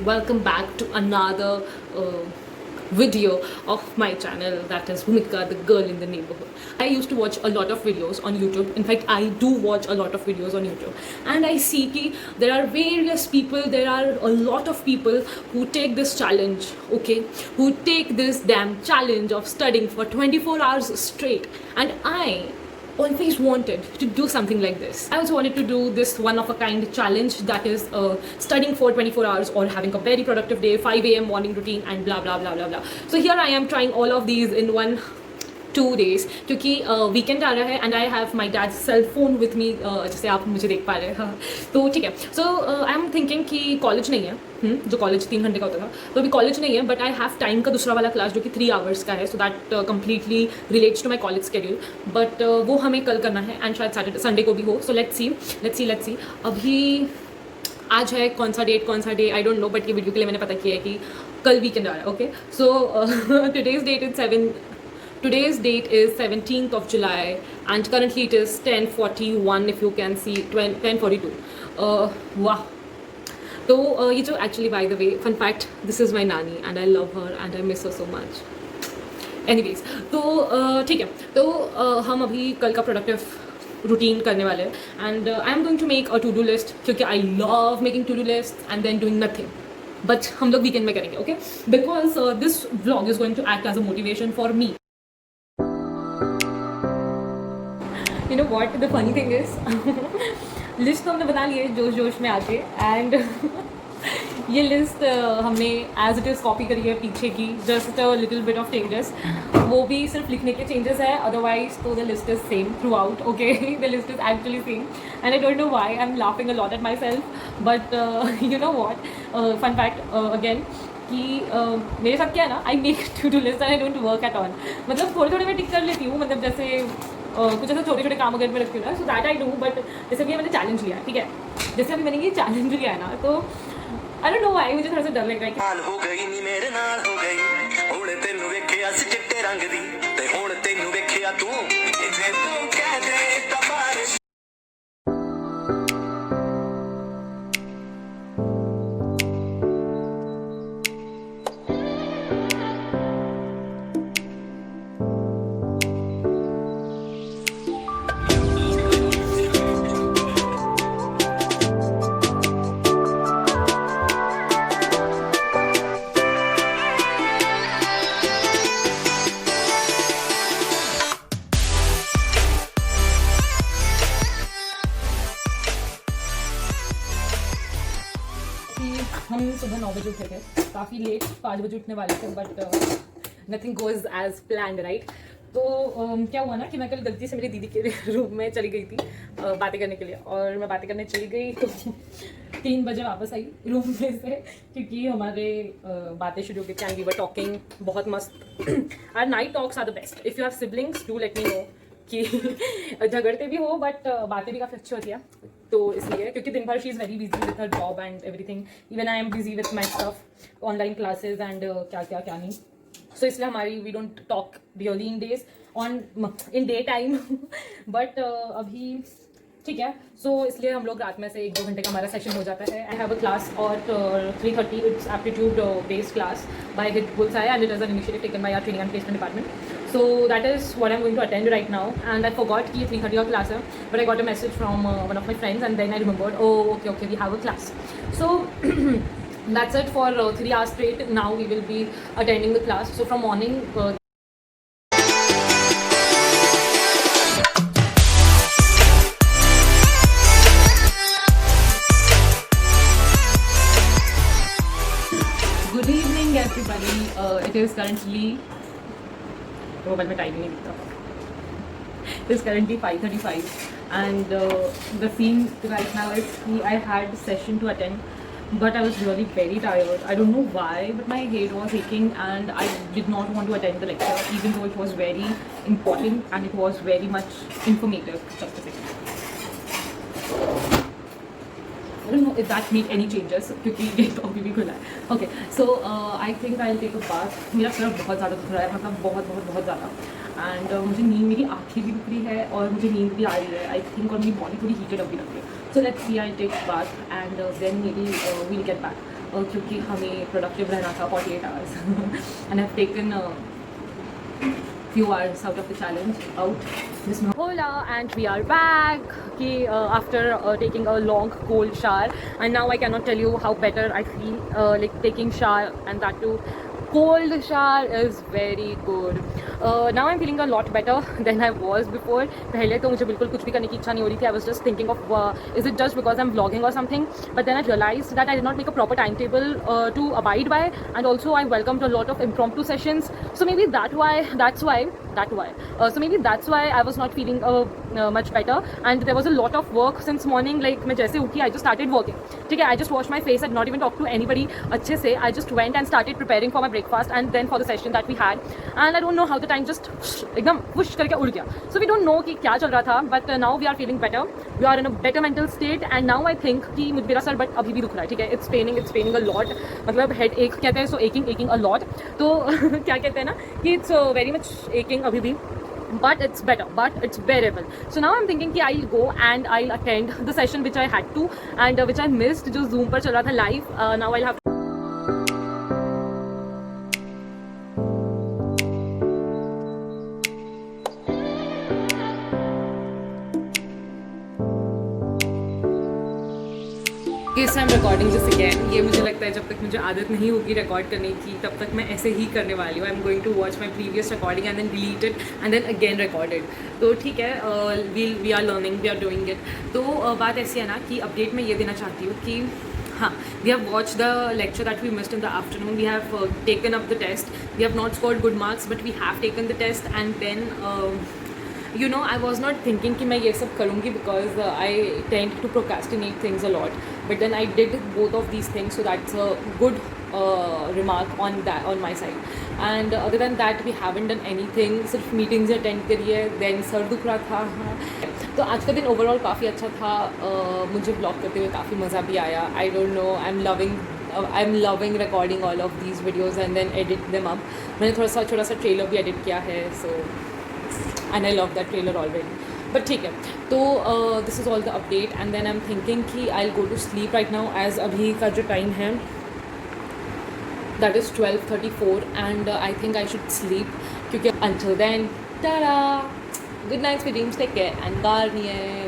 welcome back to another video of my channel, that is Bhumika, the girl in the neighborhood. I used to watch a lot of videos on YouTube. In fact, I do watch a lot of videos on YouTube, and I see that there are various people, there are a lot of people who take this challenge, okay, who take this damn challenge of studying for 24 hours straight, and I always wanted to do something like this. I also wanted to do this one of a kind challenge, that is studying for 24 hours or having a very productive day, 5 a.m. morning routine and blah blah blah blah blah. So here I am trying all of these in 2 days क्योंकि weekend आ रहा है and I have my dad cell phone with me, जैसे आप मुझे देख पा रहे हैं. तो ठीक है. सो आई एम थिंकिंग कि कॉलेज नहीं है, जो कॉलेज 3 घंटे का होता था, तो अभी कॉलेज नहीं है, बट आई हैव टाइम का दूसरा वाला क्लास जो कि 3 आवर्स का है, so that completely relates to my college schedule. But वो हमें कल करना है एंड शायद सैटरडे संडे को भी हो. सो लेट्स सी. अभी आज है कौन सा day I don't no, but ये वीडियो के लिए मैंने पता किया है कि कल वीकेंड आ रहा है. Okay, so today's date is 17th of July and currently it is 10:41, if you can see 10:42. Wow. तो ये जो actually by the way fun fact, this is my nanny and I love her and I miss her so much. Anyways, तो ठीक है. तो हम अभी कल का प्रोडक्टिव रूटीन करने वाले हैं and I am going to make a to do list, क्योंकि I love making to do list and then doing nothing. But हम लोग वीकेंड में करेंगे, okay, because this vlog is going to act as a motivation for me. You know what the funny thing is, list तो हमने बना ली है जोश में आके, एंड ये लिस्ट हमने एज इट इज़ कॉपी करी है पीछे की, just a little bit of changes. वो भी सिर्फ लिखने के चेंजेस है, अदरवाइज तो the list is same throughout. Okay, the list is actually same and I don't know why I am laughing a lot at myself. But you know what, fun fact again कि मेरे साथ क्या है ना, I make to do list and I don't work at all. मतलब थोड़े मैं टिक कर लेती हूँ, मतलब जैसे कुछ ऐसे छोटे छोटे काम अगर मैं रखती हूँ ना, so that I do. But जैसे अभी मैंने चैलेंज लिया है, ठीक है, जैसे अभी मैंने ये चैलेंज लिया है ना, तो आई डोंट नो व्हाई मुझे थोड़ा सा डर लग रहा है हो गई नी मेरे नाल हो गई हुण तेनू वेखिया सी चिट्टे रंग दी ते हुण तेनू वेखिया तू इथे तू कह दे तबार. हम सुबह 9 बजे उठे थे, काफ़ी लेट, 5 बजे उठने वाले थे, but nothing goes as planned, right. तो क्या हुआ ना कि मैं कल गलती से मेरी दीदी के रूम में चली गई थी बातें करने के लिए, और मैं बातें करने चली गई तो 3 बजे वापस आई रूम में से, क्योंकि हमारे बातें शुरू हो गई एंड वी वर टॉकिंग बहुत मस्त. Our night talks are the best. If you have siblings do let me know कि झगड़ते भी हो बट बातें भी काफ़ी अच्छी होती है. तो इसलिए क्योंकि दिन भर she is very busy with her job and everything, even I am busy with my stuff, online classes and क्या नहीं. सो इसलिए हमारी we don't talk really in days in daytime. But अभी ठीक है. सो इसलिए हम लोग रात में से 1-2 घंटे का हमारा सेशन हो जाता है. आई हैव अ क्लास और 3:30 it's aptitude based class by hit bullseye and it is an initiative taken by our training and placement department. So that is what I'm going to attend right now, and I forgot कि 3:30 का class है, but I got a message from one of my friends and then I remembered, oh okay we have a class. So that's it for 3 hours straight. Now we will be attending the class. So from morning good evening everybody. It is currently mobile में time नहीं दिखता. It is currently 5:35 and the scene right now is I had session to attend, but I was really very tired. I don't know why, but my head was aching and I did not want to attend the lecture, even though it was very important and it was very much informative. Just a second. I don't know if that made any changes क्योंकि ये तो अभी भी खुला है. Okay, so I think I will take a bath. मेरा सर बहुत ज़्यादा दुख रहा है, मतलब बहुत ज़्यादा, एंड मुझे नींद, मेरी आँखें भी दुख रही है और मुझे नींद भी आ रही है आई थिंक, और मेरी बॉडी थोड़ी हीटेड अप भी लग रही है. So let's see, I take bath and then maybe we'll get back. क्योंकि हमें प्रोडक्टिव रहना था 48 hours and have taken few hours out of the challenge out this morning. Hola, and we are back after taking a long cold shower, and now I cannot tell you how better I feel like taking shower, and that too cold shower is very good. Now I'm feeling a lot better than I was before. पहले तो मुझे बिल्कुल कुछ भी करने की इच्छा नहीं हो रही थी. I was just thinking of is it just because I'm vlogging or something, but then I realized that I did not make a proper timetable to abide by, and also I welcomed a lot of impromptu sessions, so maybe that's why so maybe that's why I was not feeling much better, and there was a lot of work since morning. Like मैं जैसे उठी I just started working. ठीक है, I just washed my face, I did not even talk to anybody अच्छे से. I just went and started preparing for my breakfast and then for the session that we had, and I don't know how the time just एकदम whoosh करके उड़ गया. So we don't know कि क्या चल रहा था, but now we are feeling better. We are in a better mental state, and now I think कि मेरा सर बट अभी भी दुख रहा है. ठीक है, it's paining a lot. मतलब head ache कहते हैं, so aching a lot. तो क्या कहते हैं ना कि it's very much aching अभी भी. But it's better, but it's bearable. So now I'm thinking कि I'll go and I'll attend the session which I had to, and which I missed, जो Zoom पर चल रहा था live. Now I'll have Yes, I'm recording this again. ये मुझे लगता है जब तक मुझे आदत नहीं होगी रिकॉर्ड करने की तब तक मैं ऐसे ही करने वाली हूँ. I am going to watch my previous recording and then delete it and then again recorded. तो ठीक है, we are learning, we are doing it. तो बात ऐसी है ना कि अपडेट मैं ये देना चाहती हूँ कि हाँ, we have watched the lecture that we missed in the afternoon. We have taken up the test. We have not scored good marks, but we have taken the test, and then you know, I was not thinking कि मैं ये सब करूँगी because I tend to procrastinate things a lot. But then I did both of these things, so that's a good remark on my side. And other than that, we haven't done anything. सिर्फ meetings attend करी है. Then sir दुख रहा था. तो आज का दिन overall काफ़ी अच्छा था. मुझे vlog करते हुए काफ़ी मज़ा भी आया. I don't know, I'm loving recording all of these videos and then edit them up. मैंने छोटा सा trailer भी edit किया है. So and I love that trailer already. But ठीक है, तो this is all the update, and then I'm thinking कि I'll go to sleep right now as अभी का जो time है that is 12:34, and I think I should sleep क्योंकि until then, ta-da! Good night, sweet dreams, take care, and Garnier.